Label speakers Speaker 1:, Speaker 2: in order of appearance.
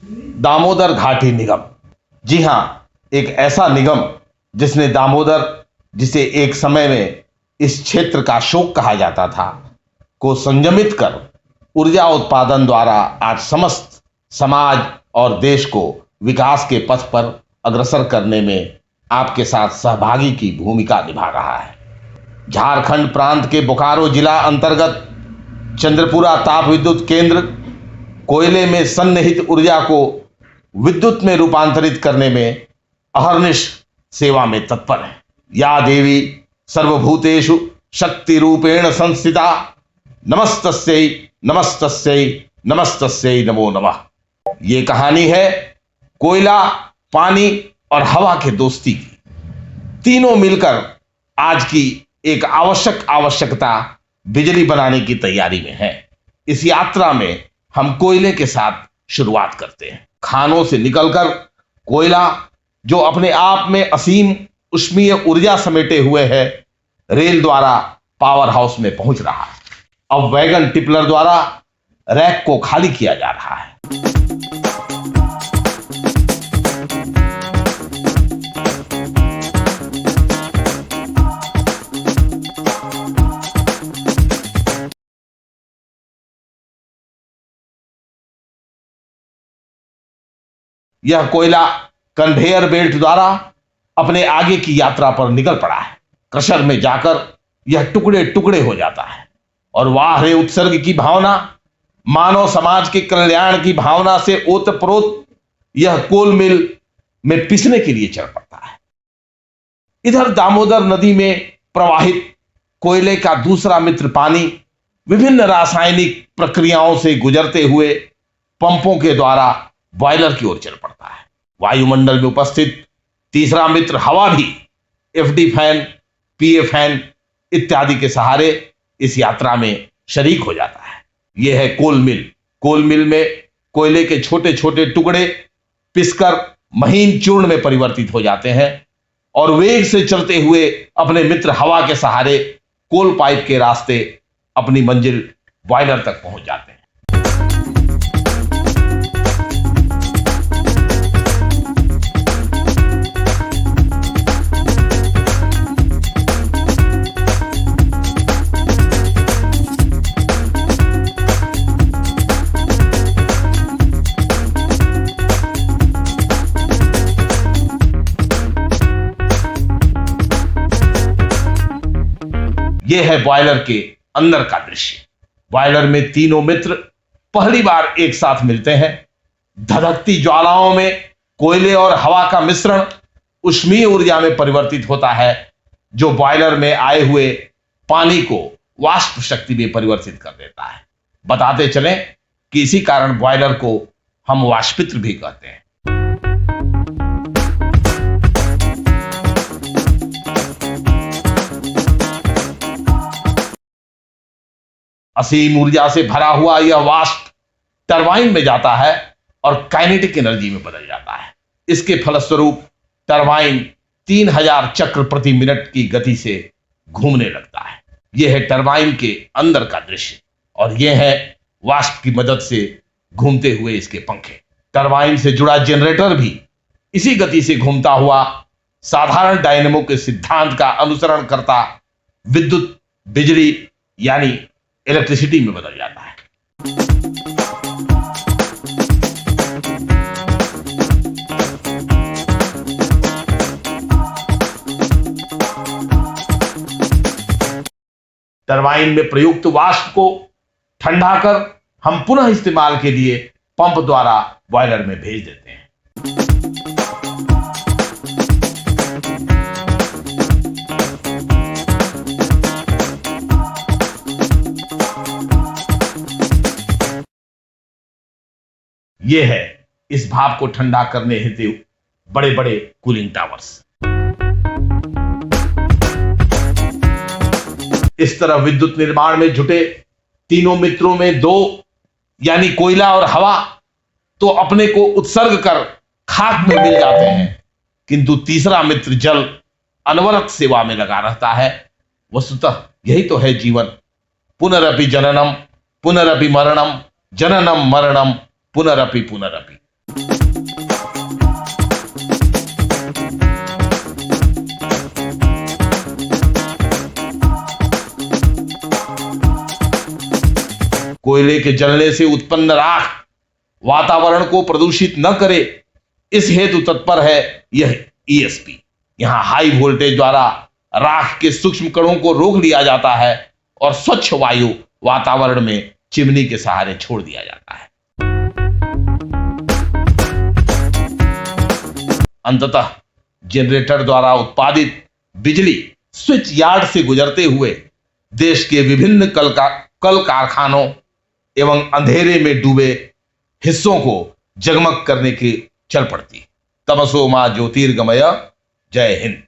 Speaker 1: दामोदर घाटी निगम। जी हां, एक ऐसा निगम जिसने दामोदर, जिसे एक समय में इस क्षेत्र का शोक कहा जाता था, को संयमित कर ऊर्जा उत्पादन द्वारा आज समस्त समाज और देश को विकास के पथ पर अग्रसर करने में आपके साथ सहभागी की भूमिका निभा रहा है। झारखंड प्रांत के बोकारो जिला अंतर्गत चंद्रपुरा ताप विद्युत केंद्र कोयले में सन्निहित ऊर्जा को विद्युत में रूपांतरित करने में अहर्निश सेवा में तत्पर है। या देवी सर्वभूतेषु शक्ति रूपेण संस्थिता, नमस्तस्यै नमस्तस्यै नमस्तस्यै नमो नमः। ये कहानी है कोयला, पानी और हवा के दोस्ती की। तीनों मिलकर आज की एक आवश्यकता बिजली बनाने की तैयारी में है। इस यात्रा में हम कोयले के साथ शुरुआत करते हैं। खानों से निकलकर कोयला, जो अपने आप में असीम उष्मीय ऊर्जा समेटे हुए है, रेल द्वारा पावर हाउस में पहुंच रहा है। अब वैगन टिपलर द्वारा रैक को खाली किया जा रहा है। यह कोयला कन्वेयर बेल्ट द्वारा अपने आगे की यात्रा पर निकल पड़ा है। क्रशर में जाकर यह टुकड़े टुकड़े हो जाता है और वाह रे उत्सर्ग की भावना, मानव समाज के कल्याण की भावना से ओतप्रोत यह कोल मिल में पिसने के लिए चल पड़ता है। इधर दामोदर नदी में प्रवाहित कोयले का दूसरा मित्र पानी विभिन्न रासायनिक प्रक्रियाओं से गुजरते हुए पंपों के द्वारा बॉयलर की ओर चल पड़ता है। वायुमंडल में उपस्थित तीसरा मित्र हवा भी एफडी फैन, पीए फैन इत्यादि के सहारे इस यात्रा में शरीक हो जाता है। यह है कोल मिल। कोल मिल में कोयले के छोटे छोटे टुकड़े पिसकर महीन चूर्ण में परिवर्तित हो जाते हैं और वेग से चलते हुए अपने मित्र हवा के सहारे कोल पाइप के रास्ते अपनी मंजिल बॉयलर तक पहुंच जाते हैं। यह है बॉयलर के अंदर का दृश्य। बॉयलर में तीनों मित्र पहली बार एक साथ मिलते हैं। धधकती ज्वालाओं में कोयले और हवा का मिश्रण उष्मीय ऊर्जा में परिवर्तित होता है, जो बॉयलर में आए हुए पानी को वाष्प शक्ति में परिवर्तित कर देता है। बताते चलें कि इसी कारण बॉयलर को हम वाष्पित्र भी कहते हैं। असीम ऊर्जा से भरा हुआ यह वाष्प टरबाइन में जाता है और काइनेटिक एनर्जी में बदल जाता है। इसके फलस्वरूप टरबाइन 3000 चक्र प्रति मिनट की गति से घूमने लगता है। यह है टरबाइन के अंदर का दृश्य और यह है वाष्प की मदद से घूमते हुए इसके पंखे। टरबाइन से जुड़ा जनरेटर भी इसी गति से घूमता हुआ साधारण डायनेमो के सिद्धांत का अनुसरण करता विद्युत बिजली यानी इलेक्ट्रिसिटी में बदल जाता है। टरबाइन में प्रयुक्त वाष्प को ठंडा कर हम पुनः इस्तेमाल के लिए पंप द्वारा बॉयलर में भेज देते हैं। यह है इस भाप को ठंडा करने हेतु बड़े बड़े कूलिंग टावर्स। इस तरह विद्युत निर्माण में जुटे तीनों मित्रों में दो यानी कोयला और हवा तो अपने को उत्सर्ग कर खाक में मिल जाते हैं, किंतु तीसरा मित्र जल अनवरत सेवा में लगा रहता है। वस्तुतः यही तो है जीवन। पुनरपि जननम पुनरपि मरणम, जननम मरणम पुनरपि पुनरपि। कोयले के जलने से उत्पन्न राख वातावरण को प्रदूषित न करे, इस हेतु तत्पर है यह ईएसपी। यहां हाई वोल्टेज द्वारा राख के सूक्ष्म कणों को रोक लिया जाता है और स्वच्छ वायु वातावरण में चिमनी के सहारे छोड़ दिया जाता है। अंततः जनरेटर द्वारा उत्पादित बिजली स्विच यार्ड से गुजरते हुए देश के विभिन्न कल कारखानों एवं अंधेरे में डूबे हिस्सों को जगमग करने की चल पड़ती। तमसो मा ज्योतिर्गमय। जय हिंद।